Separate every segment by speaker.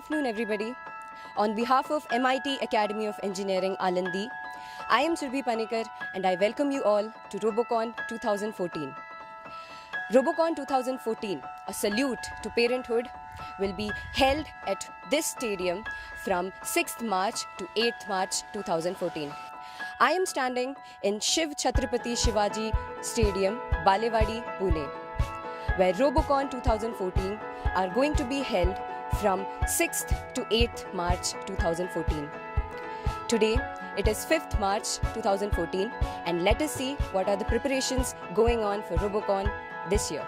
Speaker 1: afternoon, everybody. On behalf of MIT Academy of Engineering, Alandi, I am Surbhi Panikar and I welcome you all to Robocon 2014. Robocon 2014, a salute to parenthood, will be held at this stadium from 6th March to 8th March 2014. I am standing in Shiv Chhatrapati Shivaji Stadium, Balewadi, Pune, where Robocon 2014 are going to be held from 6th to 8th March 2014. Today, it is 5th March 2014 and let us see what are the preparations going on for Robocon this year.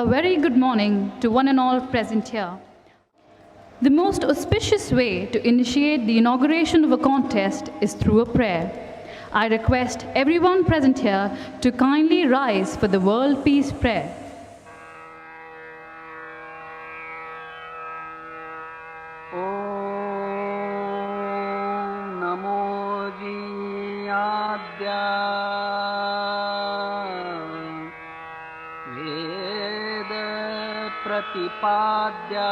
Speaker 2: A very good morning to one and all present here. The most auspicious way to initiate the inauguration of a contest is through a prayer. I request everyone present here to kindly rise for the World Peace Prayer.
Speaker 3: प्रतिपाद्या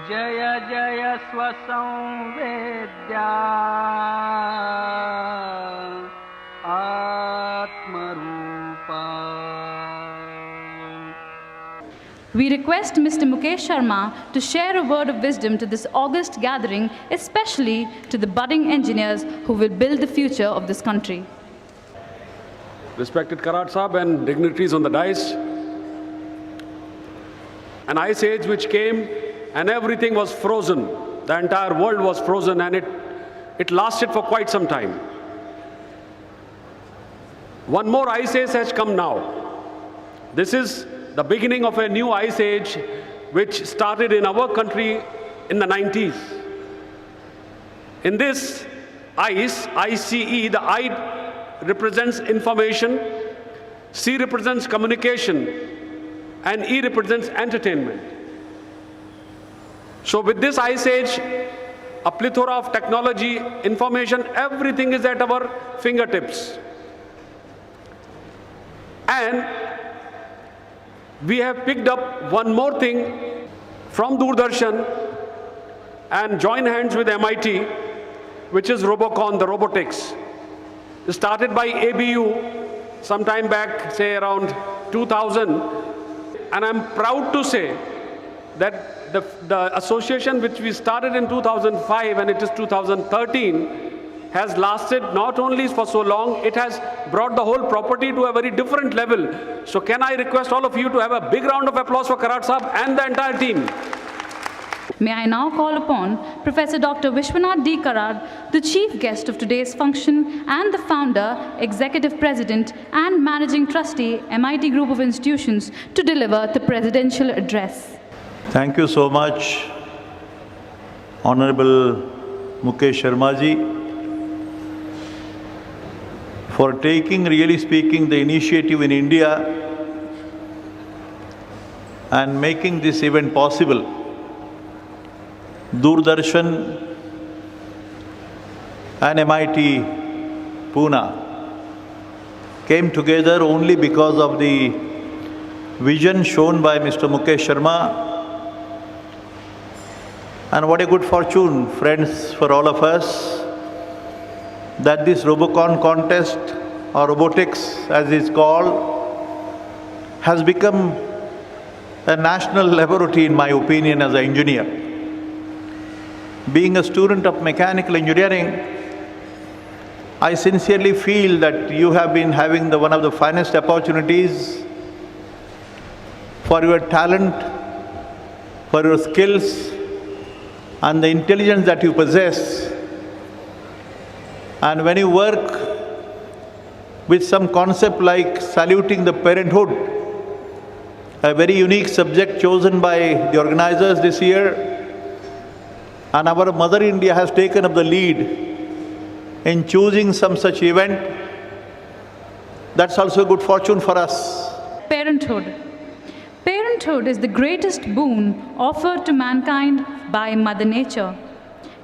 Speaker 3: जय जय स्वसंवेद्या आत्मरूपा.
Speaker 2: We request Mr. Mukesh Sharma to share a word of wisdom to this august gathering, especially to the budding engineers who will build the future of this country.
Speaker 4: Respected Karat Sahab and dignitaries on the dais, an ice age which came and everything was frozen. The entire world was frozen and it lasted for quite some time. One more ice age has come now. This is the beginning of a new ice age which started in our country in the 90s. In this ICE, the I represents information, C represents communication, and E represents entertainment. So with this ice age, a plethora of technology, information, everything is at our fingertips. And we have picked up one more thing from Doordarshan and joined hands with MIT, which is Robocon, the robotics. Started by ABU some time back, say around 2000, and I'm proud to say that the association which we started in 2005 and it is 2013 has lasted not only for so long, it has brought the whole property to a very different level. So can I request all of you to have a big round of applause for Karat Sahab and the entire team.
Speaker 2: May I now call upon Professor Dr. Vishwanath D. Karad, the chief guest of today's function and the founder, executive president and managing trustee, MIT Group of Institutions, to deliver the presidential address.
Speaker 5: Thank you so much, Honorable Mukesh Sharma ji, for taking, really speaking, the initiative in India and making this event possible. Doordarshan and MIT Pune came together only because of the vision shown by Mr. Mukesh Sharma. And what a good fortune, friends, for all of us, that this Robocon contest, or robotics as it's called, has become a national laboratory in my opinion as an engineer. Being a student of mechanical engineering, I sincerely feel that you have been having one of the finest opportunities for your talent, for your skills, and the intelligence that you possess. And when you work with some concept like saluting the parenthood, a very unique subject chosen by the organizers this year, and our Mother India has taken up the lead in choosing some such event, that's also a good fortune for us.
Speaker 2: Parenthood. Parenthood is the greatest boon offered to mankind by Mother Nature.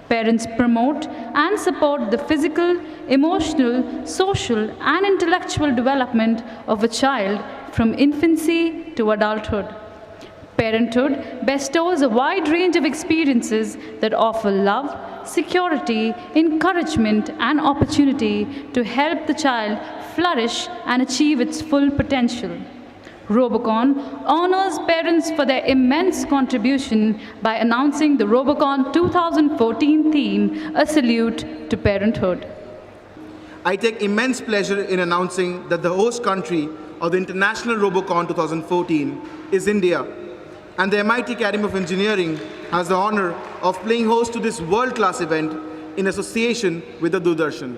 Speaker 2: Parents promote and support the physical, emotional, social, and intellectual development of a child from infancy to adulthood. Parenthood bestows a wide range of experiences that offer love, security, encouragement, and opportunity to help the child flourish and achieve its full potential. Robocon honors parents for their immense contribution by announcing the Robocon 2014 theme, A Salute to Parenthood.
Speaker 6: I take immense pleasure in announcing that the host country of the International Robocon 2014 is India, and the MIT Academy of Engineering has the honor of playing host to this world-class event in association with the Doordarshan.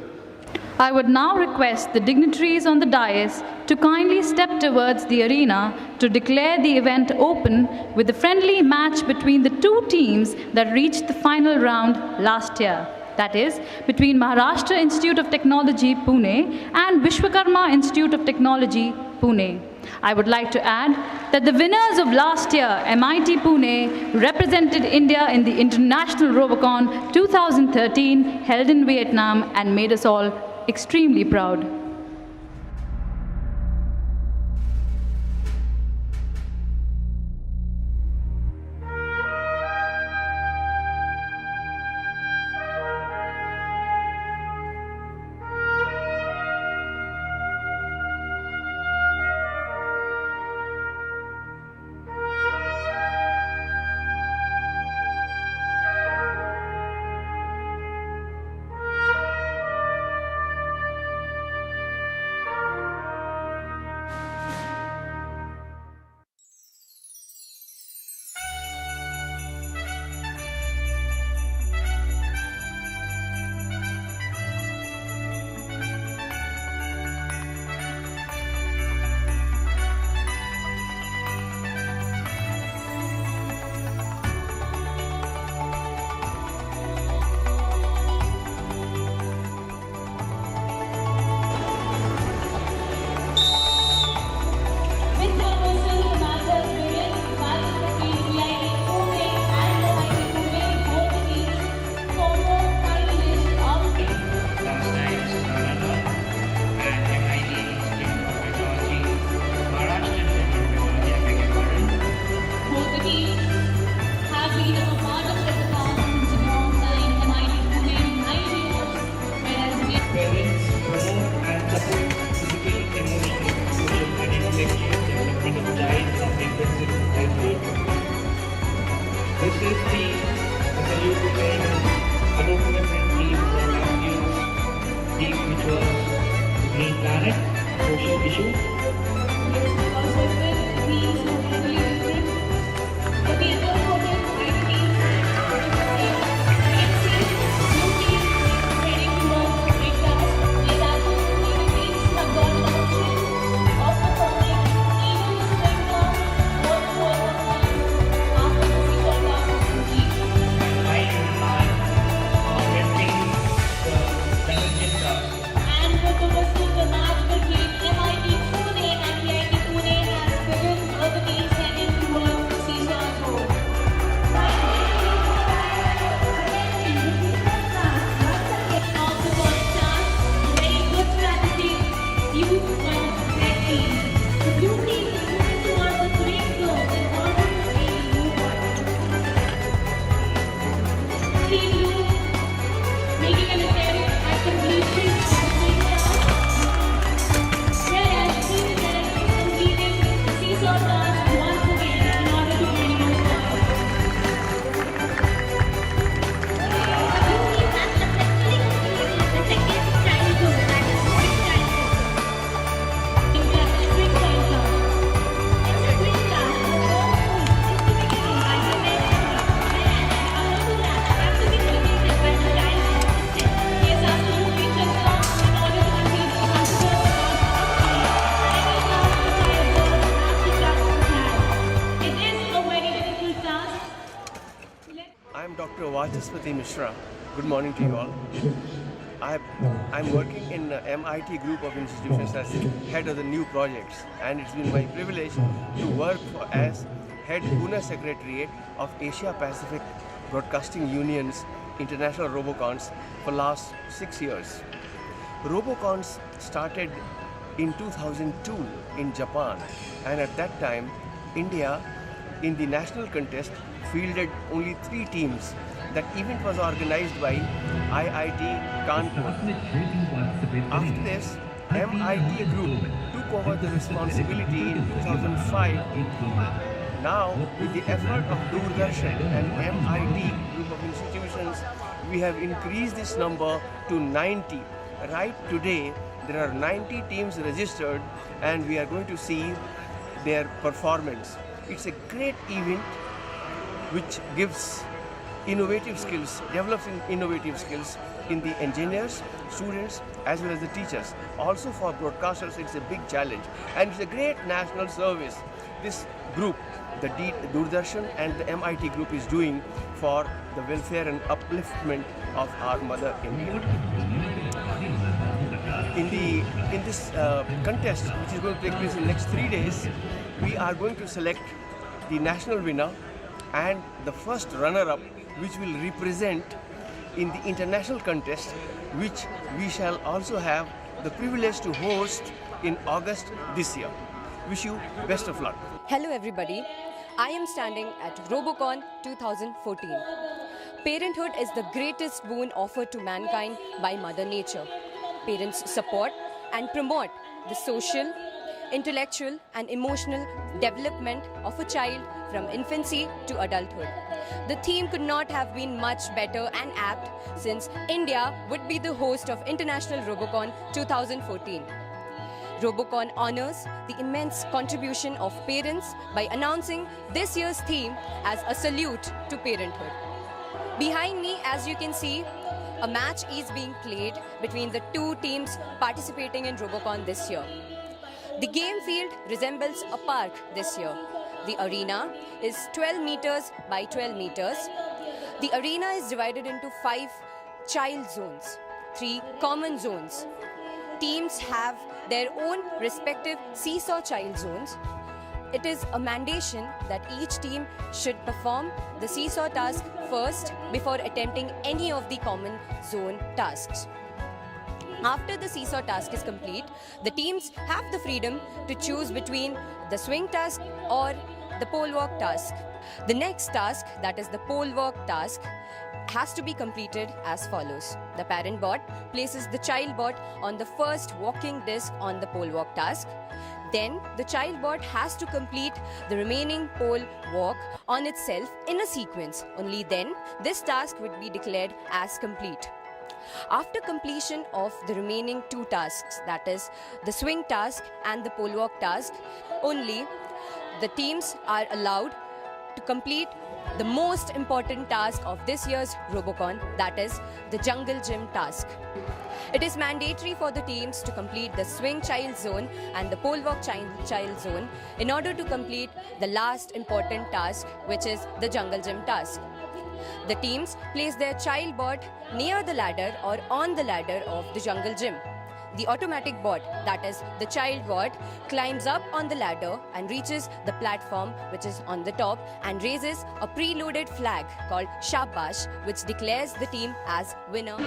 Speaker 2: I would now request the dignitaries on the dais to kindly step towards the arena to declare the event open with a friendly match between the two teams that reached the final round last year. That is, between Maharashtra Institute of Technology, Pune and Vishwakarma Institute of Technology, Pune. I would like to add that the winners of last year, MIT Pune, represented India in the International Robocon 2013 held in Vietnam and made us all extremely proud.
Speaker 7: Good morning to you all. I'm working in the MIT group of institutions as head of the new projects, and it's been my privilege to work as head Pune Secretariat of Asia Pacific Broadcasting Union's International Robocons for last 6 years. Robocons started in 2002 in Japan, and at that time India in the national contest fielded only 3 teams. That event was organized by IIT Kanpur. After this, MIT Group took over the responsibility in 2005. Now, with the effort of Doordarshan and MIT Group of institutions, we have increased this number to 90. Right today, there are 90 teams registered, and we are going to see their performance. It's a great event which gives innovative skills, develops innovative skills in the engineers, students, as well as the teachers. Also for broadcasters, it's a big challenge, and it's a great national service this group, the Doordarshan and the MIT group, is doing for the welfare and upliftment of our mother India. In this contest, which is going to take place in the next 3 days, we are going to select the national winner and the first runner-up, which will represent in the international contest, which we shall also have the privilege to host in August this year. Wish you best of luck.
Speaker 1: Hello everybody, I am standing at Robocon 2014. Parenthood is the greatest boon offered to mankind by Mother Nature. Parents support and promote the social, intellectual and emotional development of a child from infancy to adulthood. The theme could not have been much better and apt, since India would be the host of International Robocon 2014. Robocon honors the immense contribution of parents by announcing this year's theme as a salute to parenthood. Behind me, as you can see, a match is being played between the two teams participating in Robocon this year. The game field resembles a park this year. The arena is 12 meters by 12 meters. The arena is divided into 5 child zones, 3 common zones. Teams have their own respective seesaw child zones. It is a mandation that each team should perform the seesaw task first before attempting any of the common zone tasks. After the seesaw task is complete, the teams have the freedom to choose between the swing task or the pole walk task. The next task, that is the pole walk task, has to be completed as follows. The parent bot places the child bot on the first walking disc on the pole walk task. Then the child bot has to complete the remaining pole walk on itself in a sequence. Only then this task would be declared as complete. After completion of the remaining 2 tasks, that is the swing task and the pole walk task, only the teams are allowed to complete the most important task of this year's Robocon, that is the jungle gym task. It is mandatory for the teams to complete the swing child zone and the pole walk child zone in order to complete the last important task, which is the jungle gym task. The teams place their child bot near the ladder or on the ladder of the jungle gym. The automatic bot, that is the child bot, climbs up on the ladder and reaches the platform which is on the top and raises a preloaded flag called Shabash, which declares the team as winner.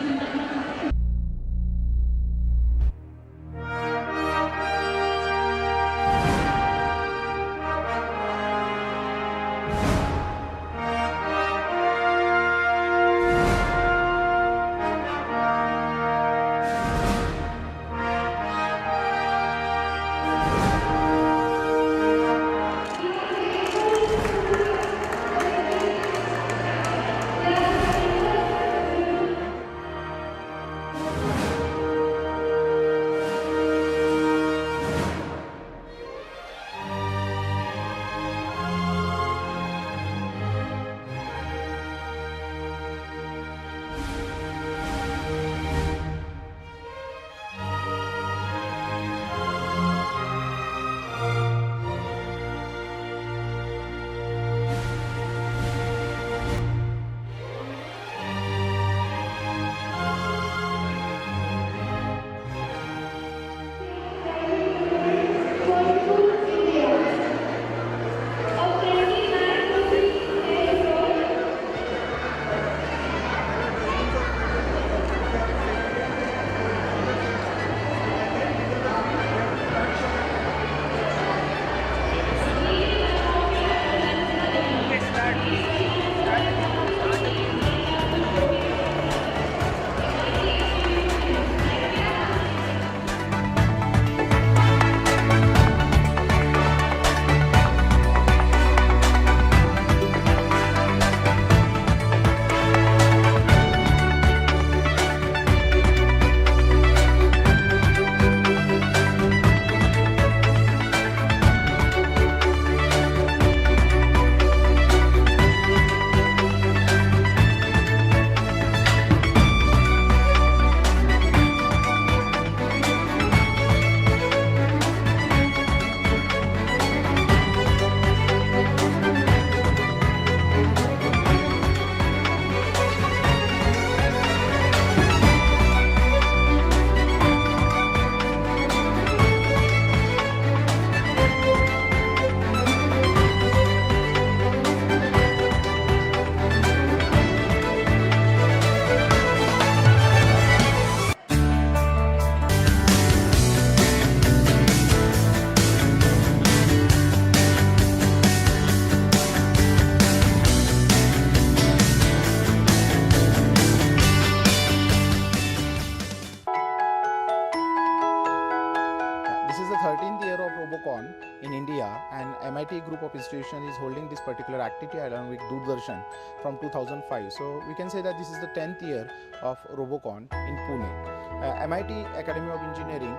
Speaker 6: MIT group of institutions is holding this particular activity along with Doordarshan from 2005. So we can say that this is the 10th year of Robocon in Pune. MIT Academy of Engineering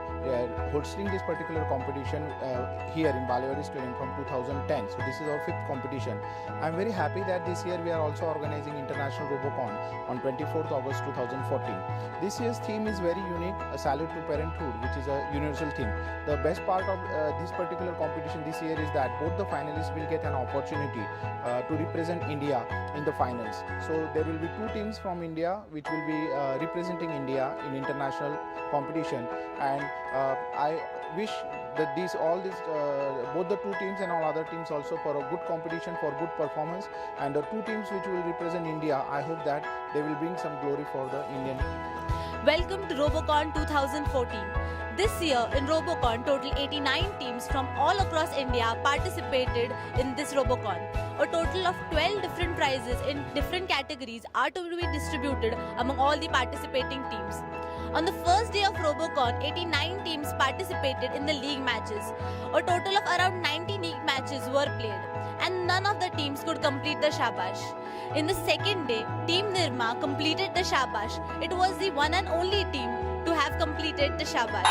Speaker 6: hosting this particular competition here in Balewadi Stadium from 2010. So this is our 5th competition. I'm very happy that this year we are also organizing International Robocon on 24th August 2014. This year's theme is very unique, a salute to parenthood, which is a universal theme. The best part of this particular competition this year is that both the finalists will get an opportunity to represent India in the finals. So there will be 2 teams from India which will be representing India in international competition, and I wish that both the 2 teams and all other teams also for a good competition, for good performance, and the 2 teams which will represent India, I hope that they will bring some glory for the Indian.
Speaker 8: Welcome to Robocon 2014. This year in Robocon, total 89 teams from all across India participated in this Robocon. A total of 12 different prizes in different categories are to be distributed among all the participating teams. On the first day of Robocon, 89 teams participated in the league matches. A total of around 90 league matches were played, and none of the teams could complete the Shabash. In the second day, Team Nirma completed the Shabash. It was the one and only team to have completed the Shabash.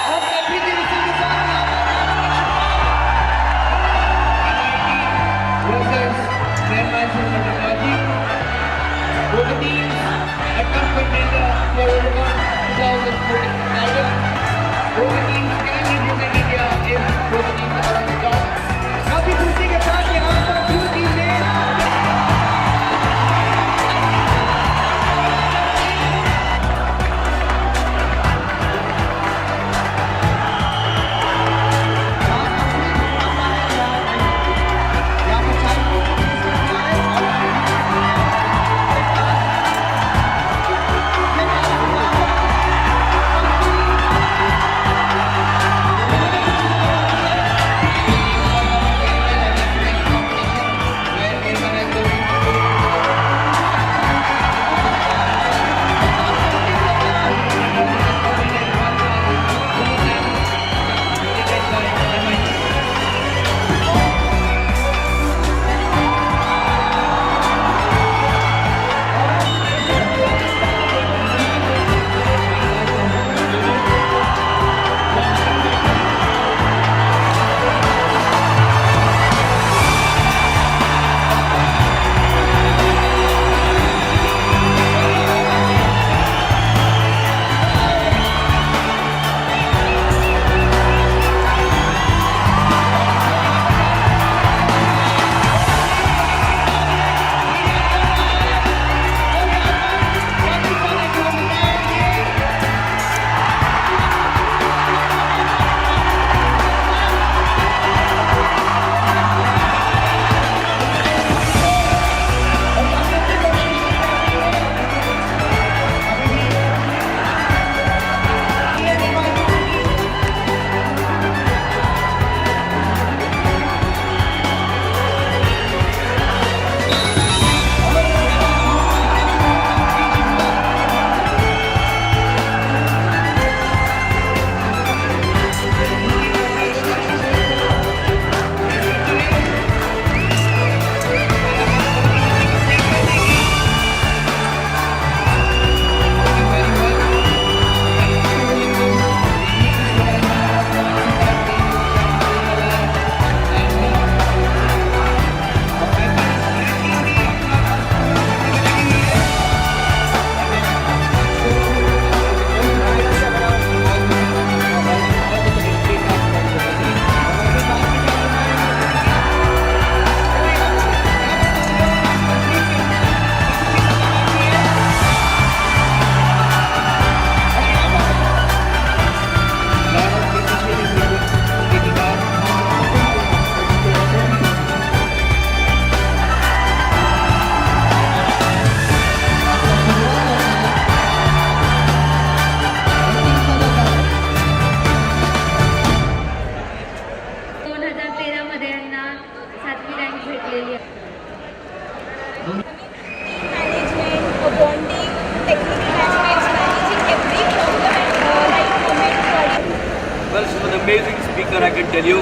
Speaker 3: Well, it's an amazing speaker.
Speaker 9: speaker, I can tell you,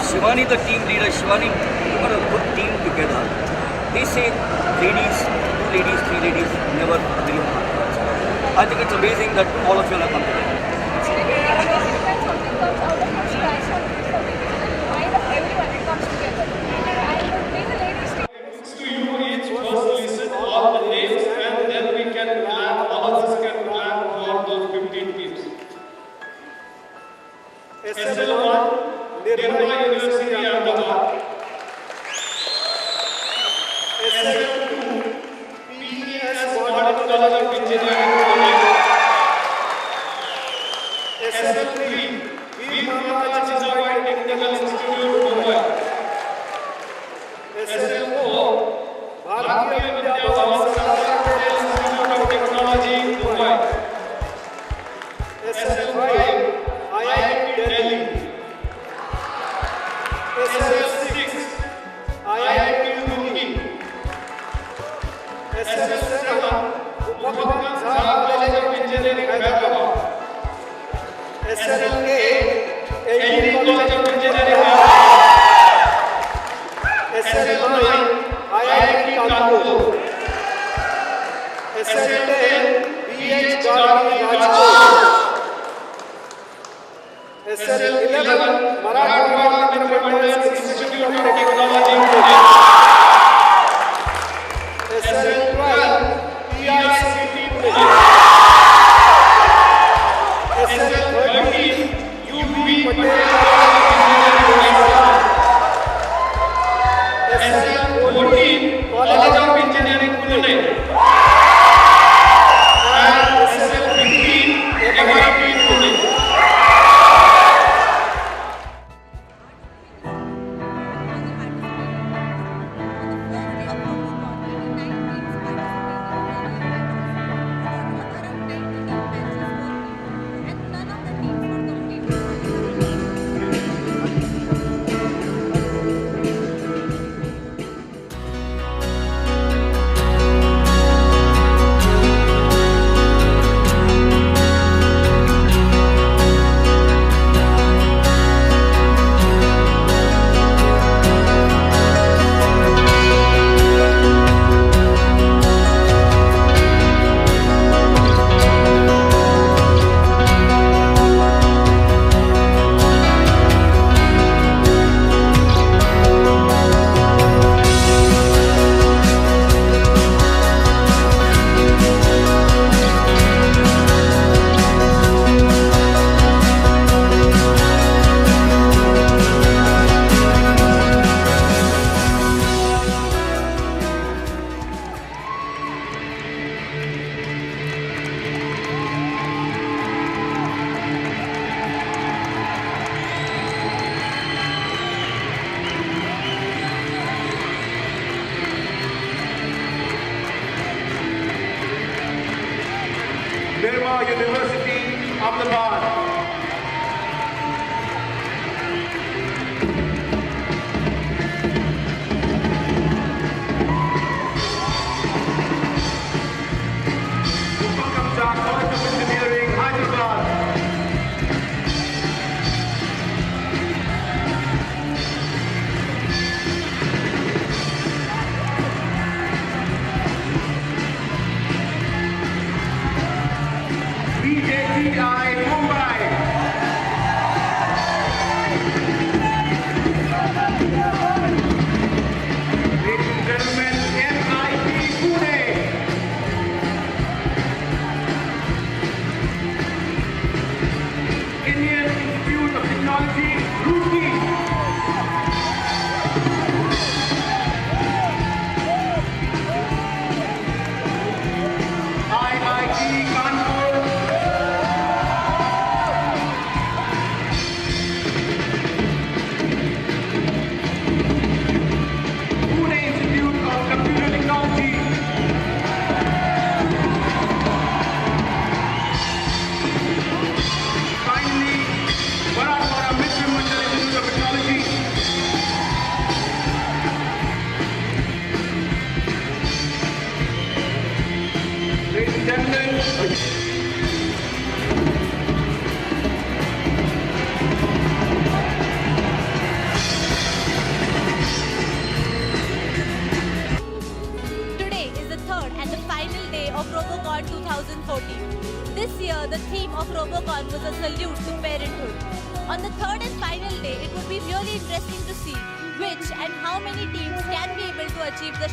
Speaker 9: Shivani, the team leader, Shivani put a good team together. They say ladies, 2 ladies, 3 ladies, never very hard. I think it's amazing that all of you are come together.
Speaker 4: To you each first listen all the names and then we can plan, all of us can plan for those 15 teams. SL1, Nirma University Ahmedabad. SL2, PES Modern College of Engineering, Pune. SL3, V. Mama Chizabai Technical Institute, Mumbai. SL4, Bharatiya Vidya Bhavan Institute of Technology, Mumbai. SL5, IIT Delhi. SL6, IIT Roorkee. SL7, Robocon College of Engineering, Hyderabad. SL8, AD College of Engineering, SL9, IIT Kanpur. SL10, BH Gargi, Rajkot. SL11, Marathwada Metropolitan Institute of Technology, Pune. SL12, PICT, Pune. SL13, UB Patel SL14, College of Engineering, Pune. And SL15, MIT, Pune. Nirma University, Ahmedabad. College of Engineering, Hyderabad. BJTI, Mumbai. Ladies and gentlemen, MIT, Pune. Indian Institute of Technology, Roorkee. IIT Kanpur. Pune Institute of Computer Technology. Finally, Marathwada Metropolitan Institute of Technology. Ladies and gentlemen,
Speaker 8: third and the final day of Robocon 2014. This year, the theme of Robocon was a salute to parenthood. On the third and final day, it would be really interesting to see which and how many teams can be able to achieve the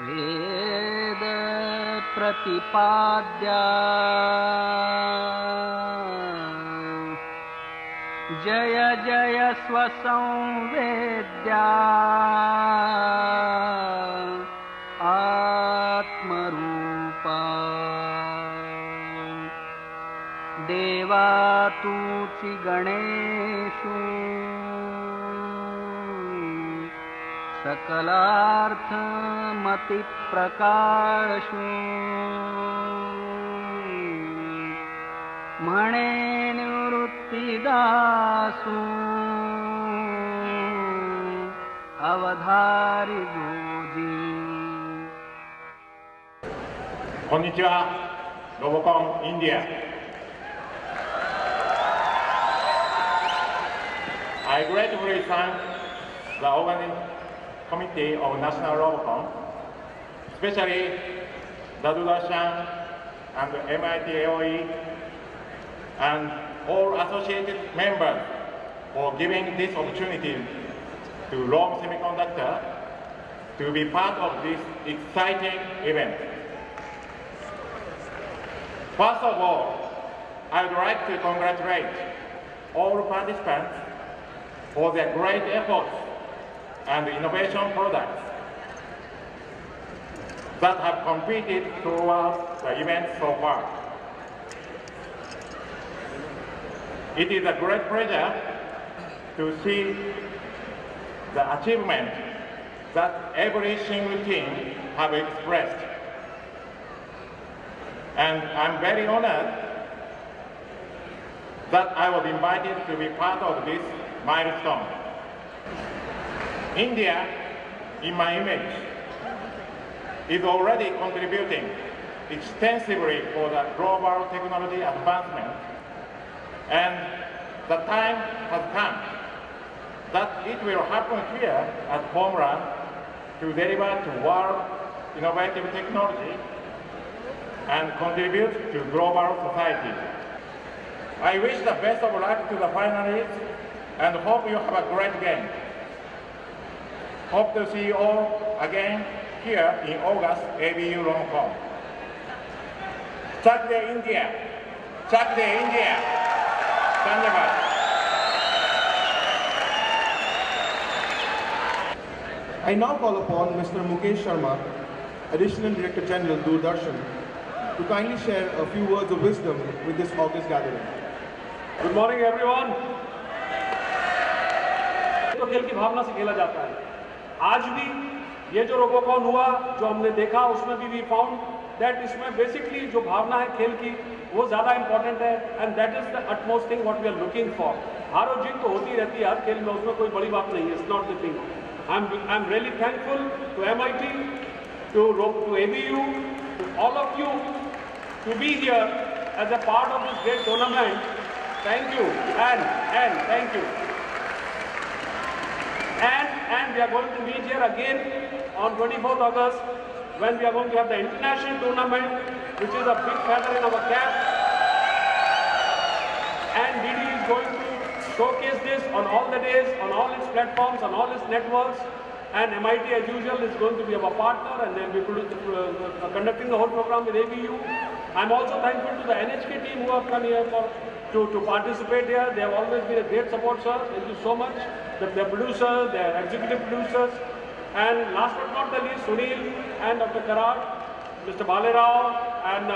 Speaker 3: वेद प्रतिपाद्या जय जय स्वसंवेद्या आत्मरूपा देवा तूची गणेशु सकलार्थ मति प्रकाशु म्हणे निवृत्तिदासु अवधारी goji.
Speaker 10: Konnichiwa, Robocon India. I gratefully thank the organizing committee of National Robocon, especially the Doordarshan and MIT AOE and all associated members for giving this opportunity to Rome Semiconductor to be part of this exciting event. First of all, I would like to congratulate all participants for their great efforts and innovation products that have completed throughout the event so far. It is a great pleasure to see the achievement that every single team have expressed. And I'm very honored that I was invited to be part of this milestone. India, in my image, is already contributing extensively for the global technology advancement, and the time has come that it will happen here at Homeland to deliver to world innovative technology and contribute to global society. I wish the best of luck to the finalists and hope you have a great game. Hope to see you all again here in August ABU Robocon. Chak de India! Chak de India! Dhanyavad.
Speaker 11: I now call upon Mr. Mukesh Sharma, Additional Director General, Doordarshan, to kindly share a few words of wisdom with this August gathering.
Speaker 4: Good morning, everyone. तो खेल की भावना से खेला जाता है. आज भी ये जो रोबोकॉन हुआ, जो हमने देखा, उसमें भी वी फाउंड दैट इसमें बेसिकली जो भावना है खेल की वो ज़्यादा इंपॉर्टेंट है, and that is the utmost thing what we are looking for. हार और जीत तो होती रहती है हर खेल में, उसमें कोई बड़ी बात नहीं है. It's not the thing. I am really thankful to MIT, to ABU, to all of you to be here as a part of this great tournament. Thank you and thank you. And we are going to meet here again on 24th August when we are going to have the international tournament, which is a big feather in our cap. And DD is going to showcase this on all the days, on all its platforms, on all its networks. And MIT, as usual, is going to be our partner, and they'll be conducting the whole program with ABU. I'm also thankful to the NHK team who have come here to participate here. They have always been a great support, sir. Thank you so much. The producers, the executive producers, and last but not the least, Sunil and Dr. Karat, Mr. Balerao, and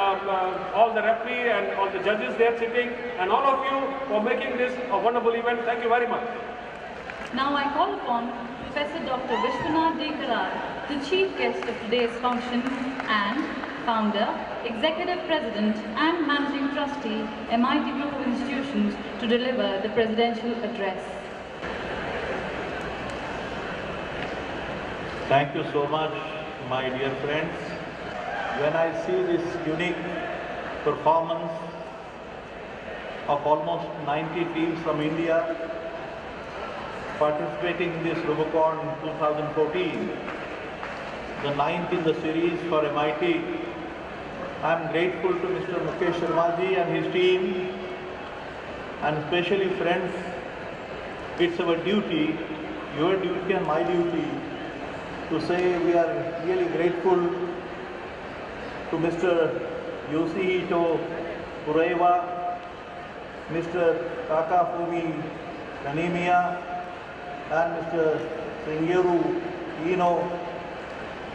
Speaker 4: all the referee and all the judges there sitting, and all of you for making this a wonderful event. Thank you very much.
Speaker 2: Now I call upon Professor Dr. Vishwanath D. Karar, the chief guest of today's function and founder, executive president and managing trustee, MIT Group of Institutions, to deliver the presidential address.
Speaker 5: Thank you so much, my dear friends. When I see this unique performance of almost 90 teams from India participating in this Robocon 2014, the 9th in the series for MIT, I am grateful to Mr. Mukesh Sharma ji and his team, and especially friends. It's our duty, your duty and my duty, to say we are really grateful to Mr. Yoshihito Kureiwa, Mr. Takafumi Kanemiya, and Mr. Sengeru Ino,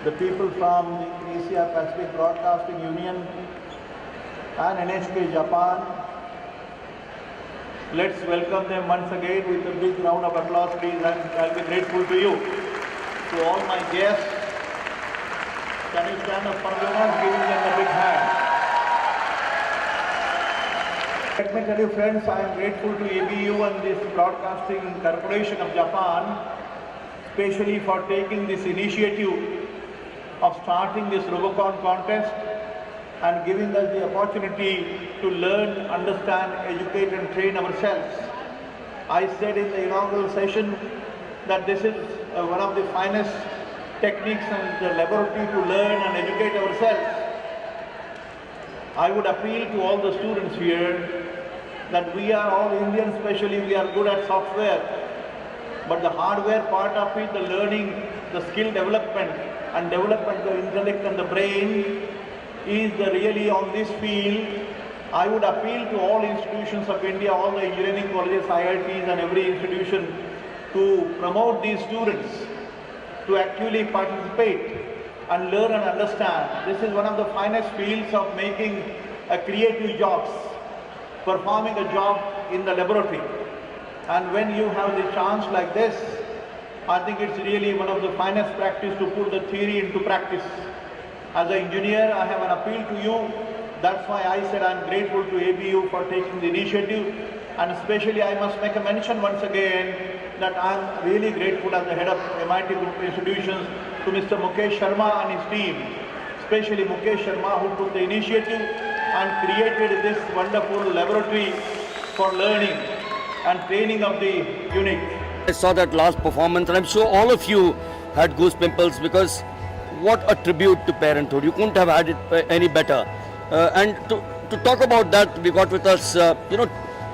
Speaker 5: the people from the Asia Pacific Broadcasting Union and NHK Japan. Let's welcome them once again with a big round of applause, please, and I'll be grateful to you. To all my guests, can you stand up for a moment, giving them a big hand. Let me tell you, friends, I am grateful to ABU and this Broadcasting Corporation of Japan, especially for taking this initiative of starting this Robocon contest and giving us the opportunity to learn, understand, educate and train ourselves. I said in the inaugural session that this is one of the finest techniques and the laboratory to learn and educate ourselves. I would appeal to all the students here that we are all Indians, especially we are good at software, but the hardware part of it, the learning, the skill development and development the intellect and the brain is really on this field. I would appeal to all institutions of India, all the engineering colleges, IITs and every institution to promote these students to actually participate and learn and understand. This is one of the finest fields of making a creative jobs, performing a job in the laboratory. And when you have the chance like this, I think it's really one of the finest practice to put the theory into practice. As an engineer, I have an appeal to you. That's why I said I'm grateful to ABU for taking the initiative. And especially I must make a mention once again that I'm really grateful as the head of MIT Group of Institutions to Mr. Mukesh Sharma and his team, especially Mukesh Sharma, who took the initiative and created this wonderful laboratory for learning and training of the unit.
Speaker 9: I saw that last performance and I'm sure all of you had goosepimples because what a tribute to parenthood. You couldn't have had it any better. And to talk about that, we got with us,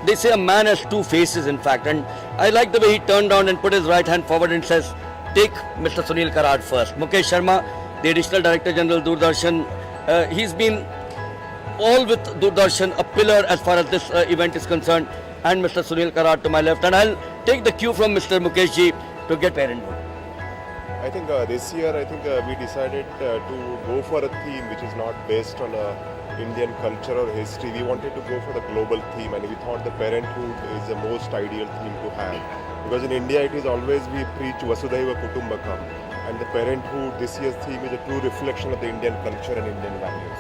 Speaker 9: they say a man has two faces in fact, and I like the way he turned around and put his right hand forward and says, take Mr. Sunil Karat first. Mukesh Sharma, the Additional Director General Doordarshan, he's been all with Doordarshan, a pillar as far as this event is concerned, and Mr. Sunil Karat to my left. And I'll take the cue from Mr. Mukesh ji to get parenthood.
Speaker 12: I think this year, we decided to go for a theme which is not based on Indian culture or history. We wanted to go for the global theme, and we thought the parenthood is the most ideal theme to have. Because in India, it is always we preach Vasudhaiva Kutumbakam, and the parenthood, this year's theme is a true reflection of the Indian culture and Indian values.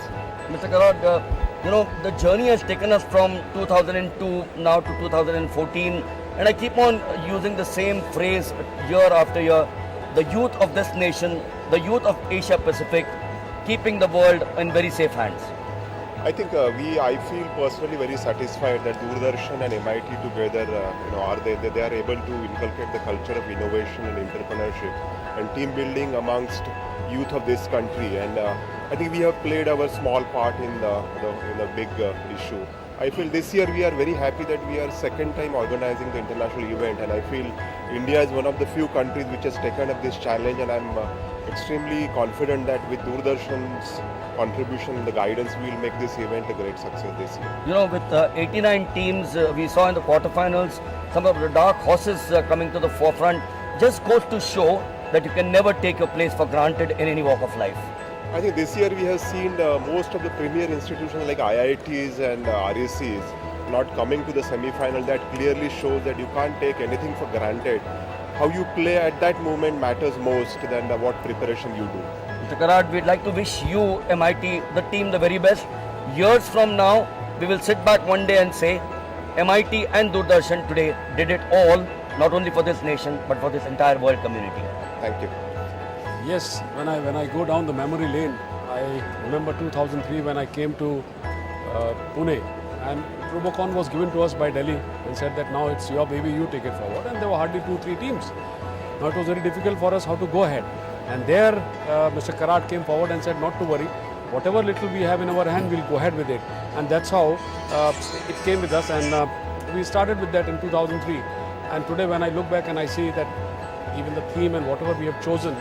Speaker 9: Mr. Karad, the journey has taken us from 2002 now to 2014, and I keep on using the same phrase year after year. The youth of this nation, the youth of Asia Pacific, keeping the world in very safe hands.
Speaker 12: I think I feel personally very satisfied that Doordarshan and MIT together, they are able to inculcate the culture of innovation and entrepreneurship and team building amongst youth of this country. And I think we have played our small part in the big issue. I feel this year we are very happy that we are second time organizing the international event, and I feel India is one of the few countries which has taken up this challenge, and I'm extremely confident that with Doordarshan's contribution and the guidance, we will make this event a great success this year.
Speaker 9: With 89 teams, we saw in the quarterfinals some of the dark horses coming to the forefront. Just goes to show that you can never take your place for granted in any walk of life.
Speaker 12: I think this year we have seen most of the premier institutions like IITs and RECs not coming to the semi-final. That clearly shows that you can't take anything for granted. How you play at that moment matters most than what preparation you do.
Speaker 9: Mr. Karad, we'd like to wish you, MIT, the team, the very best. Years from now, we will sit back one day and say, MIT and Doordarshan today did it all, not only for this nation, but for this entire world community.
Speaker 12: Thank you.
Speaker 4: Yes, when I go down the memory lane, I remember 2003 when I came to Pune, and Robocon was given to us by Delhi and said that now it's your baby, you take it forward, and there were hardly 2-3 teams. Now it was very difficult for us how to go ahead, and there Mr. Karad came forward and said not to worry, whatever little we have in our hand, we'll go ahead with it, and that's how it came with us, and we started with that in 2003, and today when I look back and I see that even the theme and whatever we have chosen,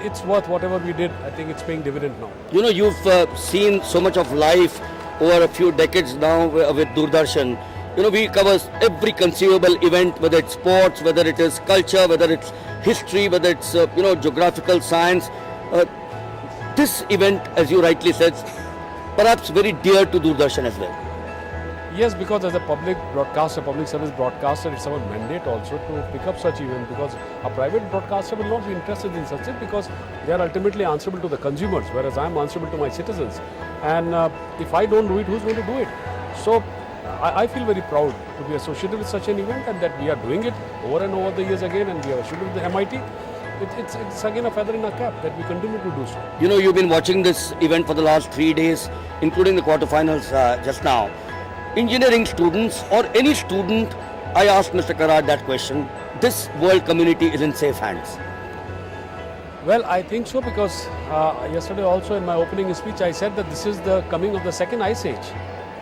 Speaker 4: it's worth whatever we did. I think it's paying dividend now.
Speaker 9: You've seen so much of life over a few decades now with Doordarshan. We cover every conceivable event, whether it's sports, whether it is culture, whether it's history, whether it's geographical science. This event, as you rightly said, perhaps very dear to Doordarshan as well.
Speaker 4: Yes, because as a public broadcaster, public service broadcaster, it's our mandate also to pick up such events, because a private broadcaster will not be interested in such it, because they are ultimately answerable to the consumers, whereas I am answerable to my citizens. And if I don't do it, who's going to do it? So I feel very proud to be associated with such an event, and that we are doing it over and over the years again, and we are associated with the MIT. It's again a feather in our cap that we continue to do so.
Speaker 9: You've been watching this event for the last 3 days, including the quarterfinals just now. Engineering students or any student, I asked Mr. Karad that question. This world community is in safe hands.
Speaker 4: Well, I think so, because yesterday also in my opening speech I said that this is the coming of the second ice age.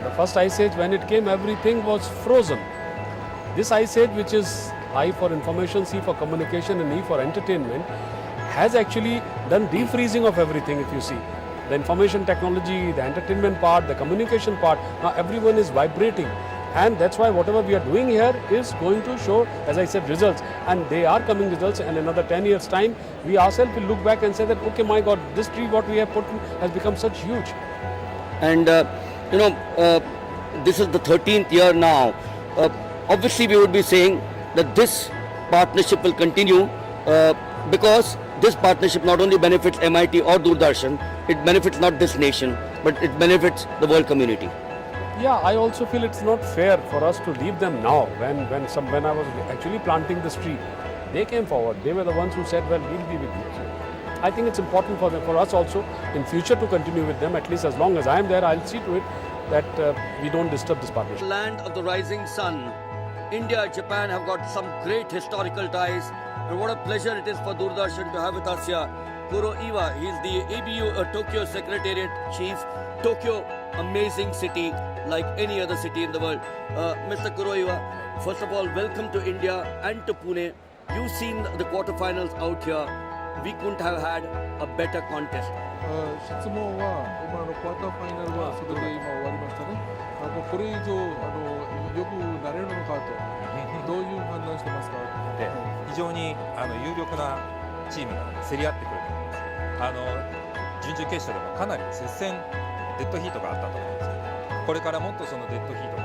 Speaker 4: The first ice age, when it came, everything was frozen. This ice age, which is I for information, C for communication and E for entertainment, has actually done defreezing of everything, if you see. The information technology, the entertainment part, the communication part, now everyone is vibrating. And that's why whatever we are doing here is going to show, as I said, results. And they are coming results, and another 10 years time, we ourselves will look back and say that, okay, my God, this tree what we have put in has become such huge.
Speaker 9: And this is the 13th year now. Obviously we would be saying that this partnership will continue because this partnership not only benefits MIT or Doordarshan, it benefits not this nation, but it benefits the world community.
Speaker 4: Yeah, I also feel it's not fair for us to leave them now. When I was actually planting this tree, they came forward. They were the ones who said, well, we'll be with you. So I think it's important for us also in future to continue with them. At least as long as I am there, I'll see to it that we don't disturb this partnership.
Speaker 9: Land of the rising sun. India and Japan have got some great historical ties. And what a pleasure it is for Doordarshan to have with us here Kuro Iwa. He is the ABU Tokyo Secretariat Chief. Tokyo, amazing city like any other city in the world. Mr. Kuro Iwa, first of all, welcome to India and to Pune. You've seen the quarterfinals out here. We couldn't have had a better contest.
Speaker 13: 質問は今クォーターファイナルはそれで今終わりましたね。これ以上よくなれるのかとどういう判断してますか。
Speaker 14: 非常に有力なチームが競り合ってくると思います。準々決勝でもかなり接戦デッドヒートがあったと思うんですけど、これからもっとそのデッドヒートが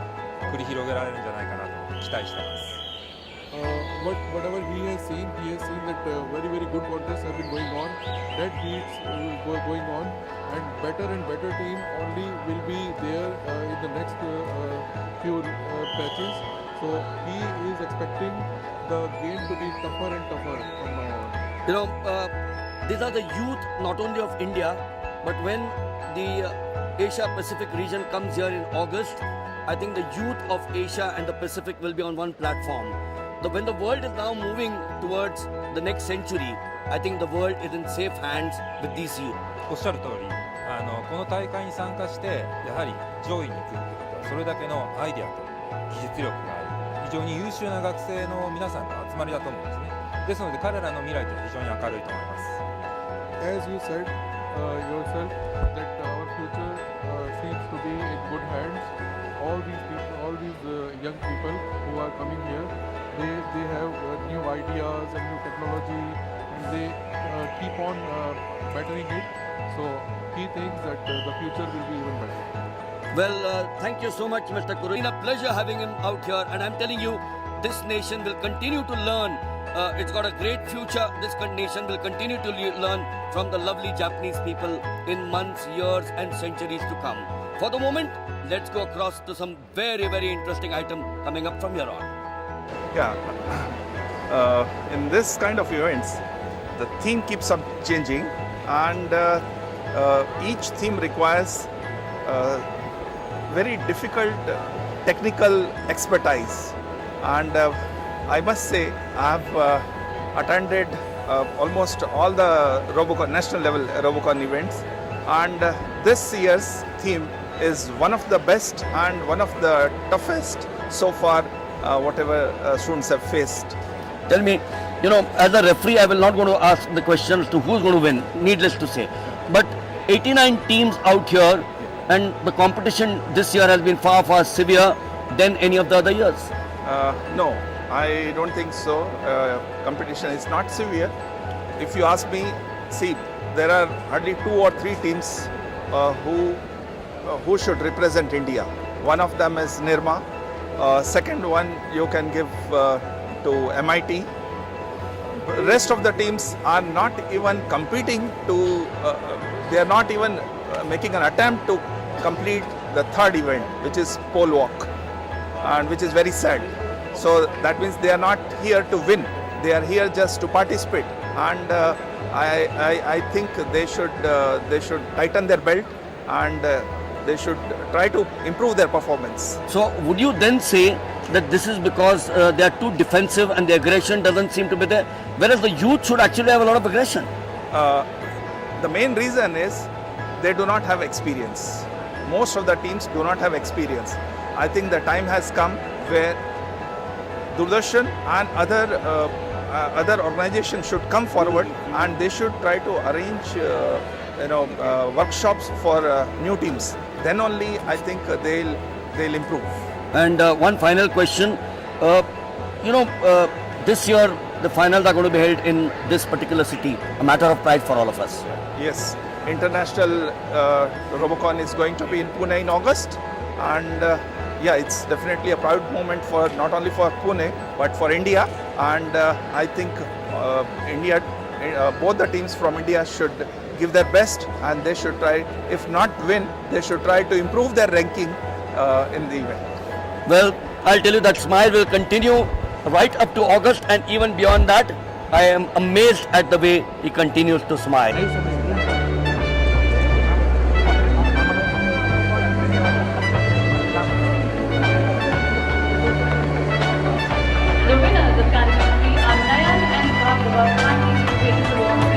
Speaker 14: 繰り広げられるんじゃないかなと期待してます。
Speaker 13: whatever he has seen that very good contests have been going on, that heats going on, and better team only will be there in the next few patches. So he is expecting the game to be tougher and tougher from now on.
Speaker 9: You know, these are the youth not only of India, but when the Asia Pacific region comes here in August, I think the youth of Asia and the Pacific will be on one platform. When the world is now moving towards the next century, I think the world is in safe hands with these youth.
Speaker 14: おっしゃる通り、この大会に参加してやはり上位に行くということはそれだけのアイデアと技術力がある非常に優秀な学生の皆さんの集まりだと思うんですね。ですので彼らの未来というのは非常に明るいと思います。
Speaker 13: As you said yourself that our future seems to be in good hands. All these people, all these young people who are coming here, they have new ideas and new technology, and they keep on bettering it. So he thinks that the future will be even better.
Speaker 9: Well, thank you so much, Mr. Kuru. It's been a pleasure having him out here, and I'm telling you, this nation will continue to learn. It's got a great future. This nation will continue to learn from the lovely Japanese people in months, years, and centuries to come. For the moment, let's go across to some very interesting item coming up from here on.
Speaker 15: Yeah, in this kind of events, the theme keeps on changing, and each theme requires very difficult technical expertise. And I must say, I have attended almost all the Robocon, national level Robocon events, and this year's theme is one of the best and one of the toughest so far, whatever students have faced.
Speaker 9: Tell me, you know, as a referee, I will not going to ask the questions to who's going to win, needless to say. But 89 teams out here, and the competition this year has been far severe than any of the other years.
Speaker 15: No, I don't think so. Competition is not severe. If you ask me, see, there are hardly 2 or 3 teams who should represent India. One of them is Nirma. Second one you can give to MIT. Rest of the teams are not even competing to, they are not even making an attempt to complete the third event, which is pole walk, and which is very sad. So that means they are not here to win, they are here just to participate, and I think they should tighten their belt, and they should try to improve their performance.
Speaker 9: So would you then say that this is because they are too defensive and the aggression doesn't seem to be there, whereas the youth should actually have a lot of aggression?
Speaker 15: The main reason is they do not have experience. Most of the teams do not have experience. I think the time has come where Doordarshan and other organizations should come forward, and they should try to arrange workshops for new teams. Then only I think they'll improve.
Speaker 9: And one final question, this year the finals are going to be held in this particular city, a matter of pride for all of us.
Speaker 15: Yes, international Robocon is going to be in Pune in August, and yeah, it's definitely a proud moment for not only for Pune but for India, and I think India, both the teams from India should give their best, and they should try, if not win, they should try to improve their ranking in the event.
Speaker 9: Well, I'll tell you that smile will continue right up to August, and even beyond that. I am amazed at the way he continues to smile.
Speaker 2: The winners of category 3 are Nayan and Bhagavad Gandhi Education Award.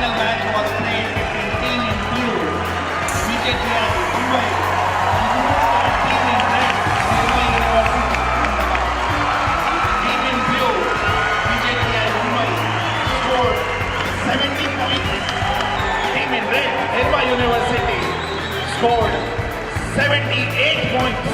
Speaker 16: final match was played between team in blue, BJTI Mumbai, and team in red, Nirma University. Team in blue, BJTI Mumbai, scored 70 points. Team in red, Nirma University, scored 78 points.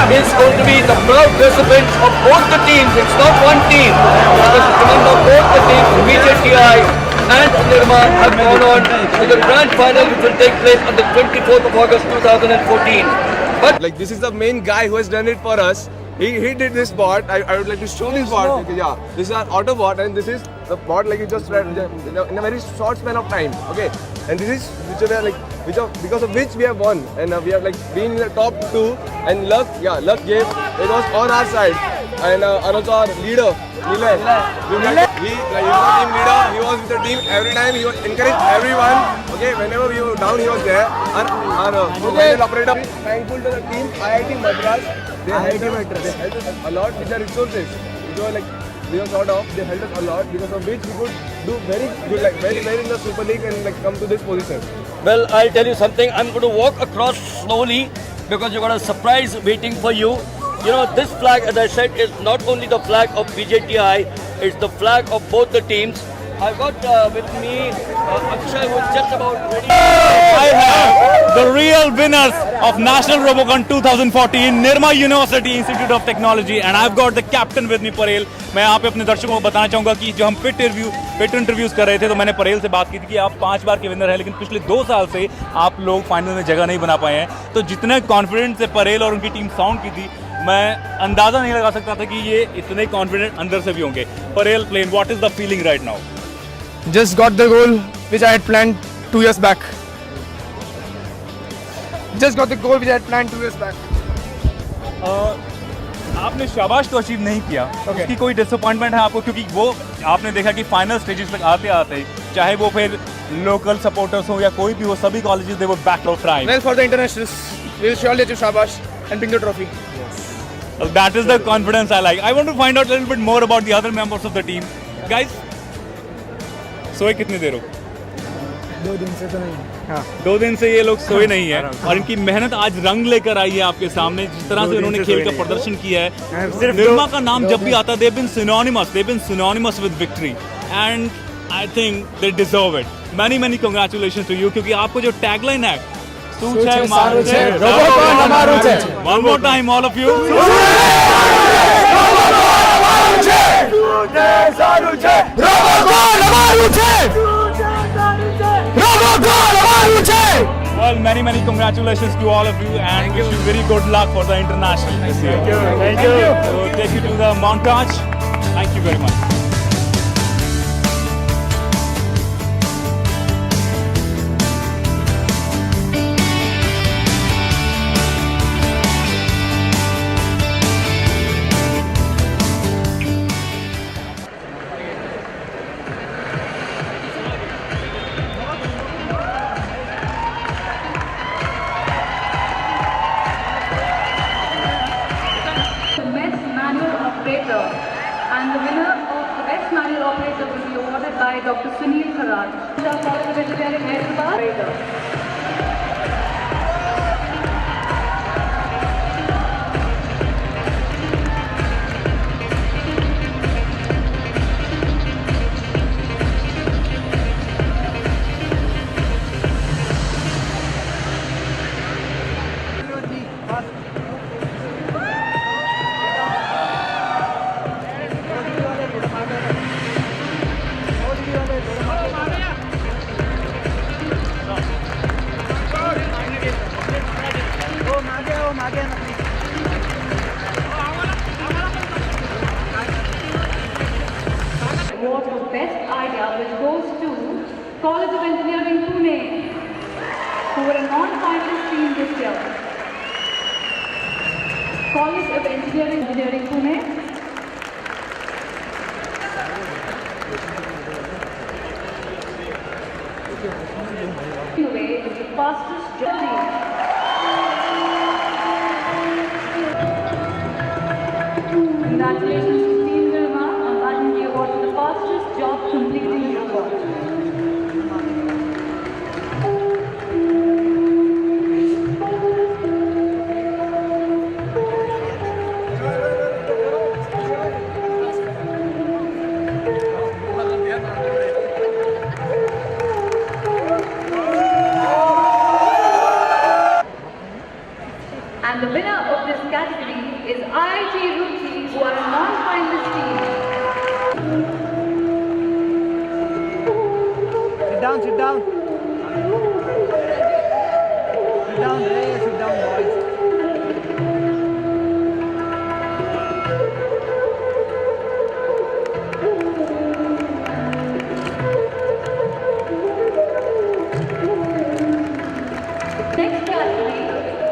Speaker 9: Is going to be the proud recipients of both the teams. It's not one team. Because remember, both the teams, BJTI and Nirma, have gone on to the grand final, which will take place on the 24th of August 2014. But
Speaker 17: like, this is the main guy who has done it for us. He did this bot. I would like to show this bot. Yeah, this is our auto bot, and this is the bot like you just read in a very short span of time. Okay, and this is because of which we have won, and we have like been in the top 2. And luck gave. It was on our side, and also our leader, Nilay. He was team leader. He was with the team every time. He encouraged everyone. Okay, whenever we were down, he was there. Our mobile operator. Thankful to the team, IIT Madras. They helped us a lot with the resources. We were sort of. They helped us a lot, because of which we could do very good, like very well in the Super League, and like come to this position.
Speaker 9: well, I'll tell you something. I'm going to walk across slowly because you've got a surprise waiting for you. You know, this flag, as I said, is not only the flag of BJTI, it's the flag of both the teams. I've got with me Akshay, who is just about ready.
Speaker 18: I have the real winners of National Robocon 2014, Nirma University Institute of Technology, and I've got the captain with me, Parel. मैं यहाँ पे अपने दर्शकों को बताना चाहूँगा कि जो हम पिट इंटरव्यूज कर रहे थे, तो मैंने परेल से बात की थी कि आप 5 बार के विनर हैं, लेकिन पिछले 2 साल से आप लोग फाइनल में जगह नहीं बना पाए हैं. तो जितने कॉन्फिडेंट से परेल और उनकी टीम साउंड की थी, मैं अंदाजा नहीं लगा सकता था कि ये इतने कॉन्फिडेंट अंदर से भी होंगे. परेल, plane, what is the feeling right now?
Speaker 17: Just got the goal which I had planned 2 years back. Just got the goal which I had planned 2 years back.
Speaker 18: आपने शाबाश तो अचीव नहीं किया, उसकी कोई डिसअपॉइंटमेंट है आपको? क्योंकि वो आपने देखा कि फाइनल स्टेजेस तक आते आते, चाहे वो फिर लोकल सपोर्टर्स हो या कोई भी हो, सभी colleges they were back of trying.
Speaker 17: Well, for the internationals, we'll surely achieve shabash and bring the trophy.
Speaker 18: Well, that is the confidence I like. I want to find out a little bit more about the other members of the team. Guys, सोए कितनी देर हो?
Speaker 19: 2 दिन से तो नहीं.
Speaker 18: हाँ, 2 दिन से ये लोग सोए नहीं है, और इनकी मेहनत आज रंग लेकर आई है आपके सामने. जिस तरह से उन्होंने खेल का प्रदर्शन किया है, निर्मा का नाम जब भी आता है, they've been synonymous with victory, and I think they deserve it. Many congratulations to you, क्योंकि आपको जो टैगलाइन है, one more time all of you. Well, many congratulations to all of you, and wish you very good luck for the international this year.
Speaker 19: Thank you.
Speaker 18: So take you to the montage. Thank you very much.
Speaker 2: And the winner of the Best Manual Operator will be awarded by Dr. Sunil Kharaj. College of Engineering, Hyderabad. Award for Best Idea, which goes to College of Engineering Pune, who were a non-finalist team this year. College of Engineering Pune. Away is the fastest journey. Congratulations to Team Nirma on bagging the award for the fastest job completing the award. And the winner of this category is IIT Roorkee, who are a non-finalist team.
Speaker 19: Sit down, sit down. Sit down, hey, sit down, boys.
Speaker 2: Next category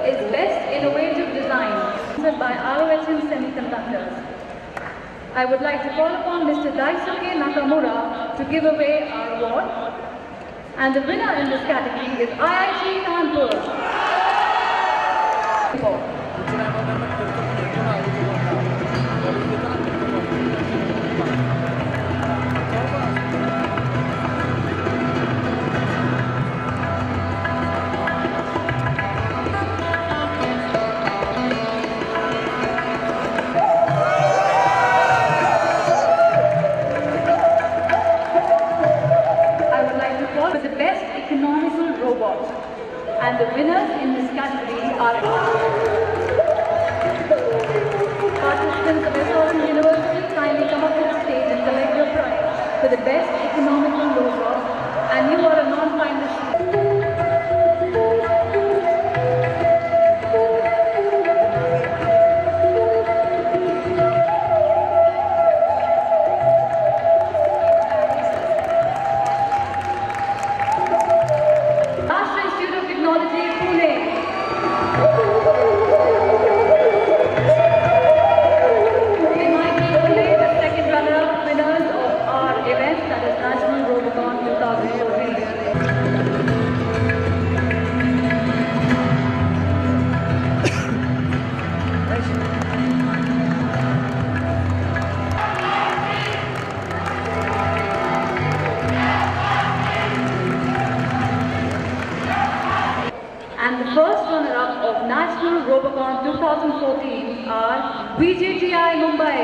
Speaker 2: is Best Innovative Design, sponsored by ROHM Semiconductors. I would like to call upon Mr. Daisuke Nakamura to give away our award. And the winner in this category is IIT Kanpur. And the winners in this category are participants of SRM University. Kindly come up to the stage and collect your prize for the best economical robot, and you are a non-finalist. And the first runner-up of National Robocon 2014 are VJTI Mumbai.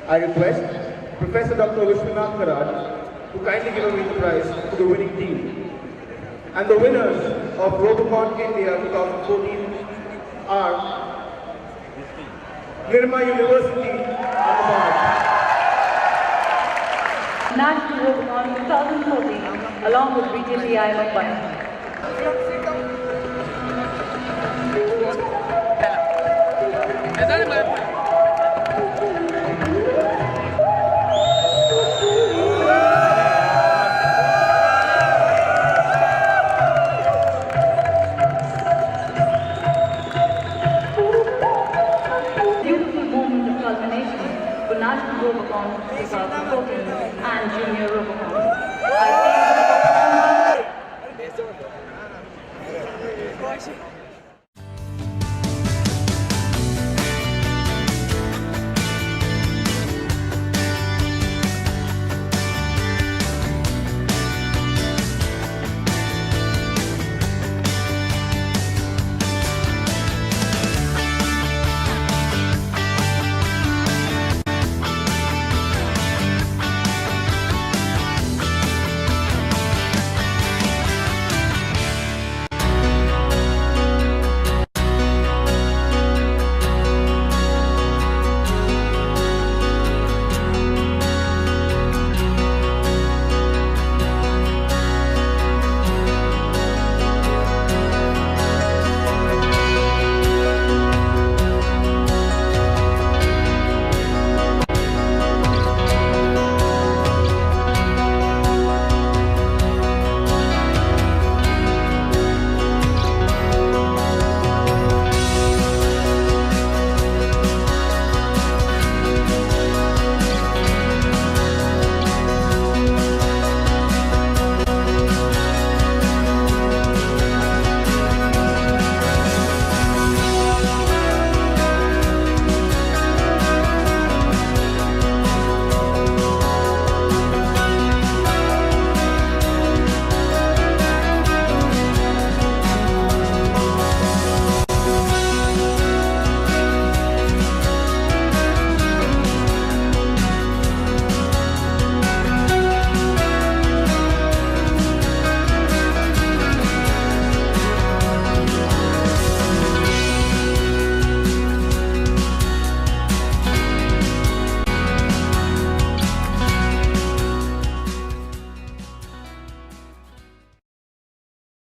Speaker 11: I request Professor Dr. Vishwanath Karad to kindly give away the prize to the winning team. And the winners of Robocon India 2014 are Nirma University, Ahmedabad.
Speaker 2: National Robocon 2014 along with VJTI Mumbai. Beautiful moment of culmination for National Robocon 2014 and Junior Robocon.